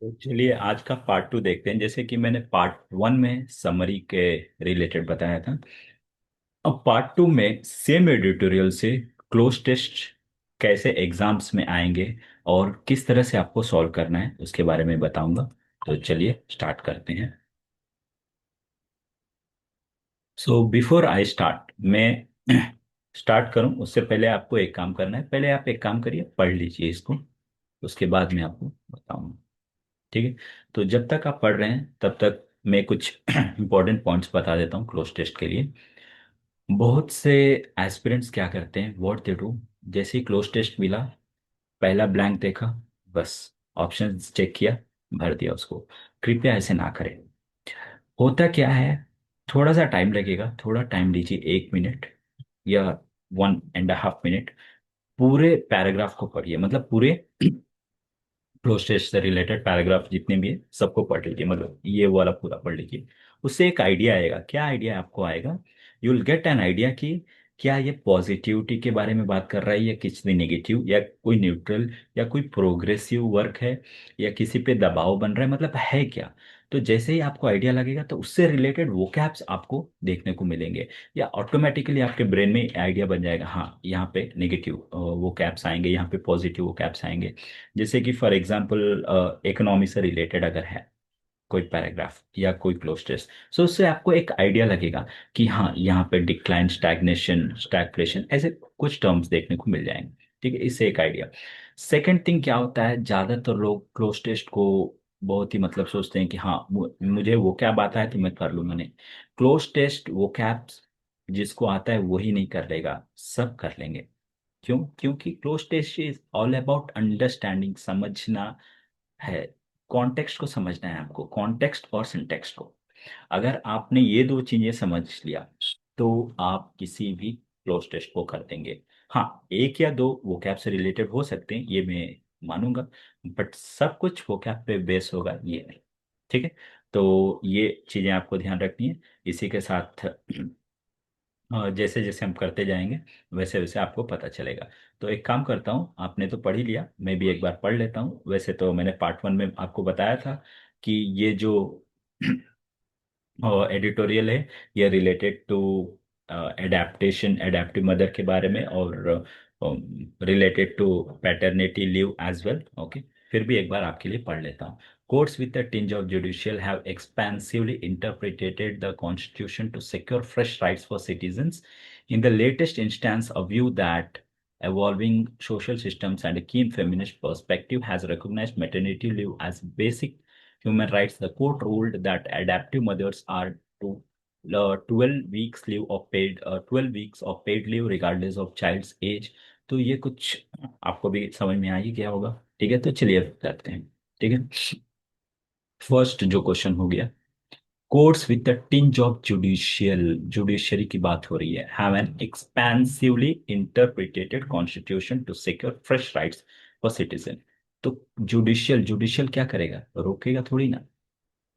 तो चलिए आज का पार्ट 2 देखते हैं। जैसे कि मैंने पार्ट 1 में समरी के रिलेटेड बताया था। अब पार्ट 2 में सेम एडिटोरियल से क्लोज टेस्ट कैसे एग्जाम्स में आएंगे और किस तरह से आपको सॉल्व करना है उसके बारे में बताऊंगा। तो चलिए स्टार्ट करते हैं। सो बिफोर आई स्टार्ट, मैं स्टार्ट करूं उससे पहले आपको एक काम करना है। पहले आप एक काम करिए, पढ़ लीजिए इसको, उसके बाद मैं आपको बताऊंगा। ठीक है। तो जब तक आप पढ़ रहे हैं तब तक मैं कुछ इंपॉर्टेंट पॉइंट्स बता देता हूँ क्लोज टेस्ट के लिए। बहुत से एस्पिरेंट्स क्या करते हैं, व्हाट दे डू, जैसे ही क्लोज टेस्ट मिला, पहला ब्लैंक देखा, बस ऑप्शन चेक किया, भर दिया उसको। कृपया ऐसे ना करें। होता क्या है, थोड़ा सा टाइम लगेगा, थोड़ा टाइम लीजिए, 1 मिनट या 1.5 मिनट। पूरे पैराग्राफ को पढ़िए, मतलब पूरे प्रोसेस से रिलेटेड पैराग्राफ जितने भी है सबको पढ़ लीजिए, मतलब ये वाला पूरा पढ़ लीजिए। उससे एक आइडिया आएगा। क्या आइडिया आपको आएगा? You will get an idea कि क्या ये पॉजिटिविटी के बारे में बात कर रहा है या किसी नेगेटिव या कोई न्यूट्रल या कोई प्रोग्रेसिव वर्क है या किसी पे दबाव बन रहा है, मतलब है क्या। तो जैसे ही आपको आइडिया लगेगा तो उससे रिलेटेड वो कैप्स आपको देखने को मिलेंगे, या ऑटोमेटिकली आपके ब्रेन में आइडिया बन जाएगा, हाँ यहाँ पे नेगेटिव वो कैप्स आएंगे, यहाँ पे पॉजिटिव वो कैप्स आएंगे। जैसे कि फॉर एग्जांपल इकोनॉमी से रिलेटेड अगर है कोई पैराग्राफ या कोई क्लोज टेस्ट, सो उससे आपको एक आइडिया लगेगा कि हाँ यहाँ पे डिक्लाइन, स्टैग्नेशन, स्टैगफ्लेशन, ऐसे कुछ टर्म्स देखने को मिल जाएंगे। ठीक है, इससे एक आइडिया। सेकंड थिंग क्या होता है, ज्यादातर लोग क्लोज टेस्ट को बहुत ही मतलब सोचते हैं कि हाँ मुझे वो क्या आता है तो मैं कर लूंगा। नहीं, क्लोज टेस्ट वो कैप्स जिसको आता है वही नहीं कर लेगा, सब कर लेंगे। क्यों? क्योंकि close test is all about understanding, समझना है। कॉन्टेक्स्ट को समझना है आपको, कॉन्टेक्स्ट और सिंटेक्स्ट को। अगर आपने ये दो चीजें समझ लिया तो आप किसी भी क्लोज टेस्ट को कर देंगे। हाँ, एक या दो वोकैब से रिलेटेड हो सकते हैं, ये मैं मानूंगा, बट सब कुछ वोकैब पे बेस होगा ये नहीं। ठीक है। तो ये चीजें आपको ध्यान रखनी है। इसी के साथ जैसे जैसे हम करते जाएंगे वैसे वैसे आपको पता चलेगा। तो एक काम करता हूँ, आपने तो पढ़ ही लिया, मैं भी एक बार पढ़ लेता हूँ। वैसे तो मैंने पार्ट 1 में आपको बताया था कि ये जो एडिटोरियल है ये related to adaptation, adaptive mother के बारे में, और related to paternity leave as well. Okay, फिर भी एक बार आपके लिए पढ़ लेता हूँ। Courts with a tinge of judicial have expansively interpreted the Constitution to secure fresh rights for citizens. In the latest instance, a view that evolving social systems and a keen feminist perspective has recognized maternity leave as basic human rights, the court ruled that adaptive mothers are to 12 weeks leave of paid 12 weeks of paid leave regardless of child's age। तो ये कुछ आपको भी समझ में आ ही गया होगा। ठीक है, तो चलिए करते हैं। ठीक है, फर्स्ट जो क्वेश्चन हो गया, courts with the tinge of judiciary की बात हो रही है, have an expensively interpreted constitution to secure fresh rights for citizen. तो जुडिशियल क्या करेगा, रोकेगा थोड़ी ना।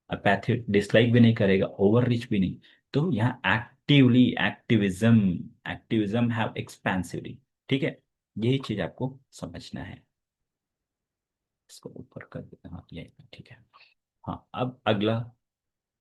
अपैथी डिसलाइक भी नहीं करेगा, ओवर रीच भी नहीं। तो यहाँ actively, activism, activism have expensively. ठीक है, यही चीज आपको समझना है। इसको ऊपर कर देते हैं, हाँ ये ठीक है। हाँ, अब अगला,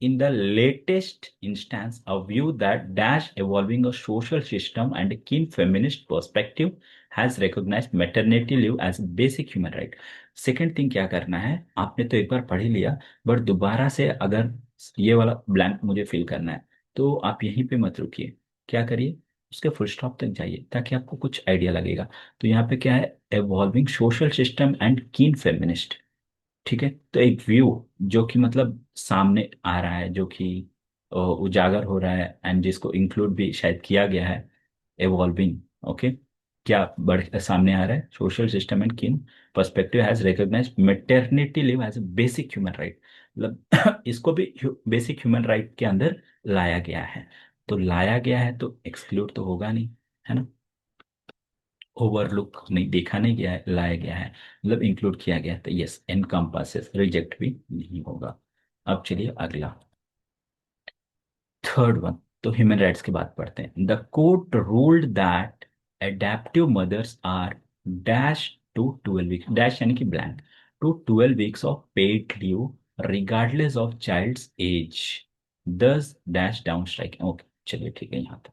in the latest instance, a view that dash evolving a social system and a keen feminist perspective has recognized maternity leave as a basic human right। Second thing क्या करना है, आपने तो एक बार पढ़ ही लिया, बट दोबारा से अगर ये वाला ब्लैंक मुझे फिल करना है तो आप यहीं पे मत रुकिए। क्या करिए, उसके फुल स्टॉप तक जाइए ताकि आपको कुछ आइडिया लगेगा। तो यहाँ पे क्या है, एवॉल्विंग सोशल सिस्टम एंड कीन फेमिनिस्ट। ठीक है, तो एक व्यू जो कि मतलब सामने आ रहा है, जो कि उजागर हो रहा है, एंड जिसको इंक्लूड भी शायद किया गया है, एवॉल्विंग। ओके, क्या बढ़ सामने आ रहा है, social system and kin perspective has recognised maternity leave as a basic human right. मतलब इसको भी बेसिक ह्यूमन राइट के अंदर लाया गया है। तो लाया गया है तो एक्सक्लूड तो होगा नहीं, है ना। ओवरलुक नहीं, देखा नहीं गया है, लाया गया है, मतलब इंक्लूड किया गया है, तो यस एनकम्पासेस, रिजेक्ट भी नहीं होगा। अब चलिए अगला, थर्ड वन। तो ह्यूमन राइट्स की बात पढ़ते हैं। The court ruled that adaptive mothers are dash to 12 week, dash यानी कि blank, to 12 weeks of paid leave regardless of child's age, thus dash down striking। Okay, चलिए ठीक है यहाँ तक।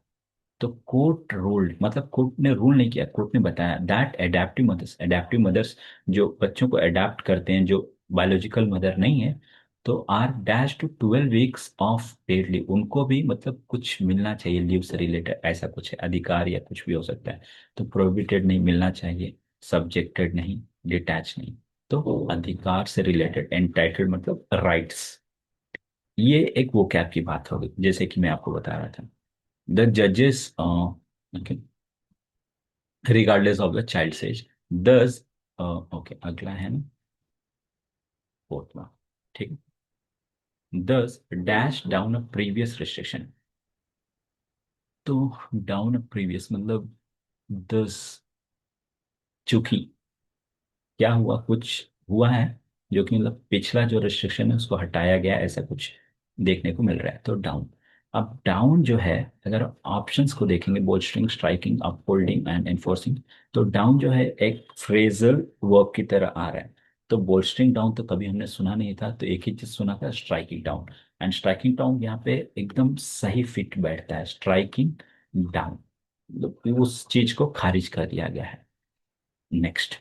तो कोर्ट रूल्ड मतलब कोर्ट ने रूल नहीं किया, कोर्ट ने बताया दैट एडेप्टिव मदर्स जो बच्चों को अडेप्ट करते हैं, जो बायोलॉजिकल मदर नहीं है, तो are dash to 12 weeks of paid leave, उनको भी मतलब कुछ मिलना चाहिए लीव से रिलेटेड, ऐसा कुछ है, अधिकार या कुछ भी हो सकता है। तो प्रोहिबिटेड नहीं, मिलना चाहिए, सब्जेक्टेड नहीं, डिटैच नहीं, तो अधिकार से रिलेटेड, एंटाइटल्ड मतलब राइट्स। ये एक वो कैब की बात होगी, जैसे कि मैं आपको बता रहा था। The judges, okay, regardless of the child's age, thus, okay, अगला है ना, फोर्थवा, ठीक है। Thus dash down a previous restriction। तो डाउन अ प्रीवियस मतलब दस, चूंकि क्या हुआ, कुछ हुआ है जो कि मतलब पिछला जो रिस्ट्रिक्शन है उसको हटाया गया, ऐसा कुछ देखने को मिल रहा है, तो डाउन। अब डाउन जो है, अगर ऑप्शंस को देखेंगे, बोल्स्टरिंग, स्ट्राइकिंग, अपहोल्डिंग एंड एनफोर्सिंग, तो डाउन जो है एक फ्रेजल वर्ब की तरह आ रहा है। तो बोल्स्टरिंग डाउन तो कभी हमने सुना नहीं था, तो एक ही चीज सुना था, striking down. And striking down यहाँ पे एकदम सही फिट बैठता है, स्ट्राइकिंग डाउन, मतलब उस चीज को खारिज कर दिया गया है। Next,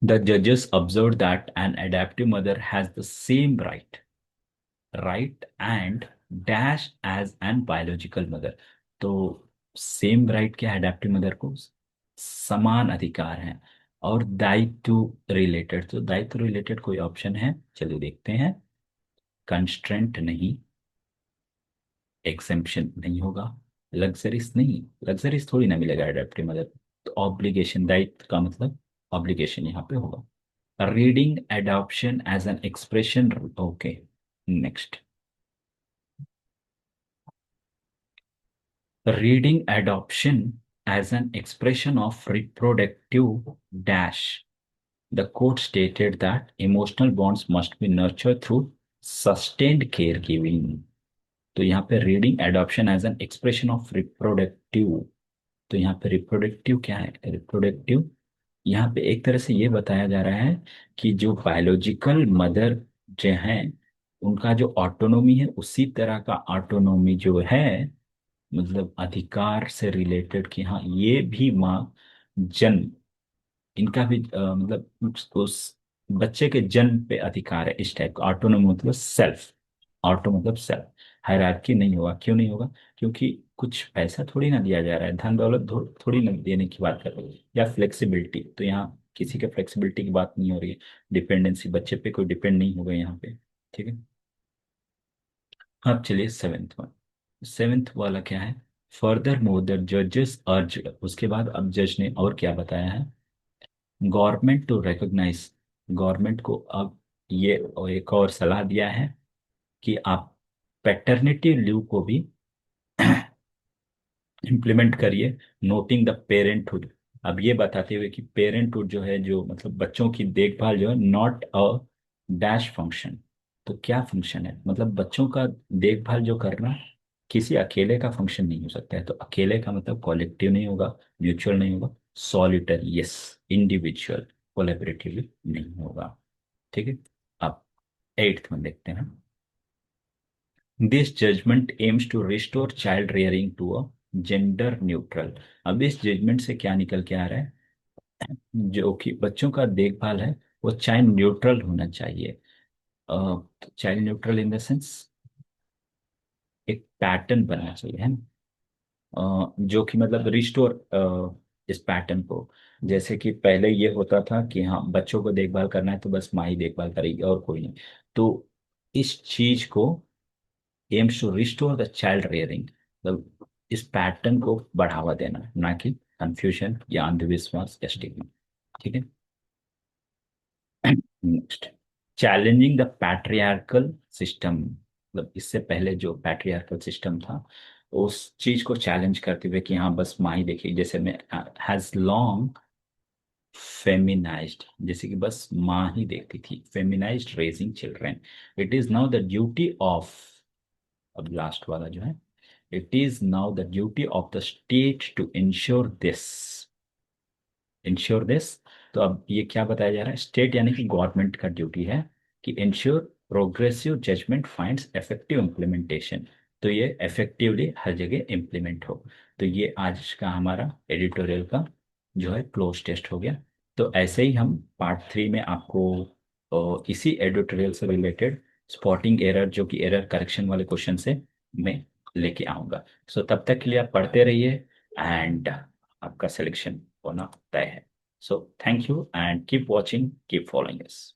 the judges observed that an adaptive mother has the same right and dash as an biological mother। तो सेम राइट क्या है, एडेप्टिव मदर को समान अधिकार है। और दायित्व रिलेटेड, तो दायित्व रिलेटेड कोई ऑप्शन है, चलिए देखते हैं। कंस्ट्रेंट नहीं, एक्सेम्पशन नहीं होगा, लग्जरीज नहीं, लग्जरीज थोड़ी ना मिलेगा एडेप्टिव मदर। तो ऑब्लिगेशन, दायित्व का मतलब ऑब्लिगेशन यहाँ पे होगा। Reading adoption as an expression, okay. Next, reading adoption as an expression of reproductive dash, the court stated that emotional bonds must be nurtured through sustained caregiving। तो यहाँ पे reading adoption as an expression of reproductive, तो यहाँ पे reproductive क्या है, reproductive यहाँ पे एक तरह से ये बताया जा रहा है कि जो बायोलॉजिकल मदर जो हैं, उनका जो ऑटोनोमी है उसी तरह का ऑटोनोमी जो है, मतलब अधिकार से रिलेटेड, कि हाँ ये भी माँ जन्म, इनका भी मतलब उस बच्चे के जन्म पे अधिकार है, इस टाइप का ऑटोनोमी मतलब सेल्फ, ऑटो मतलब सेल्फ। हायरार्की नहीं होगा, क्यों नहीं होगा, क्योंकि कुछ पैसा थोड़ी ना दिया जा रहा है, धन दौलत थोड़ी ना देने की बात कर रही है, या फ्लेक्सिबिलिटी, तो यहाँ किसी के फ्लेक्सिबिलिटी की बात नहीं हो रही है, डिपेंडेंसी, बच्चे पे कोई डिपेंड नहीं होगा यहाँ पे, ठीक है। अब चलिए सेवेंथ वन, सेवेंथ वाला क्या है, फर्दर मोर द जजेस अर्ज, उसके बाद अब जज ने और क्या बताया है, गवर्नमेंट टू रिकॉग्नाइज, गवर्नमेंट को अब ये और एक और सलाह दिया है कि आप पैटर्निटी लीव को भी इम्प्लीमेंट करिए, नोटिंग द पेरेंटहुड। अब ये बताते हुए कि पेरेंटहुड जो है, जो मतलब बच्चों की देखभाल जो है, नॉट अ डैश फंक्शन। तो क्या फंक्शन है, मतलब बच्चों का देखभाल जो करना किसी अकेले का फंक्शन नहीं हो सकता है, तो अकेले का मतलब कॉलेक्टिव नहीं होगा, म्यूचुअल नहीं होगा, सॉलिटरी यस, इंडिविजुअल, कोलेबरेटिव नहीं होगा, ठीक है। अब एट्थ में देखते हैं, this judgment aims to restore child rearing to a gender neutral. अब इस जजमेंट से क्या निकल के आ रहा है, जो कि बच्चों का देखभाल है वो चाइल्ड न्यूट्रल होना चाहिए। Child neutral in the sense एक पैटर्न बनना चाहिए, है ना। जो कि मतलब रिस्टोर इस पैटर्न को, जैसे कि पहले ये होता था कि हाँ बच्चों को देखभाल करना है तो बस माँ ही देखभाल करेगी और कोई नहीं, तो इस चीज को aims to restore the child rearing, मतलब इस पैटर्न को बढ़ावा देना, ना कि कंफ्यूजन या अंधविश्वास या स्टिग्मा, ठीक है। Next, challenging the patriarchal system, मतलब इससे पहले जो पैट्रियार्कल सिस्टम था उस चीज को चैलेंज करते हुए कि हाँ बस माँ ही देखिए, जैसे मैं हैज लॉन्ग फेमिनाइज्ड, जैसे कि बस माँ ही देखती थी, feminised raising children, it is now the duty of, अब लास्ट वाला जो है, it is now the duty of the state to ensure this, ensure this. तो अब ये क्या बताया जा रहा है, स्टेट यानी कि गवर्नमेंट का ड्यूटी है कि ensure progressive judgment finds effective implementation. तो ये इफेक्टिवली हर जगह इम्प्लीमेंट हो। तो ये आज का हमारा एडिटोरियल का जो है क्लोज टेस्ट हो गया। तो ऐसे ही हम पार्ट 3 में आपको इसी एडिटोरियल से रिलेटेड स्पॉटिंग एरर, जो कि एरर करेक्शन वाले क्वेश्चन से मैं लेके आऊँगा। सो तब तक के लिए आप पढ़ते रहिए एंड आपका सिलेक्शन होना तय है। So thank you and keep watching, keep following us.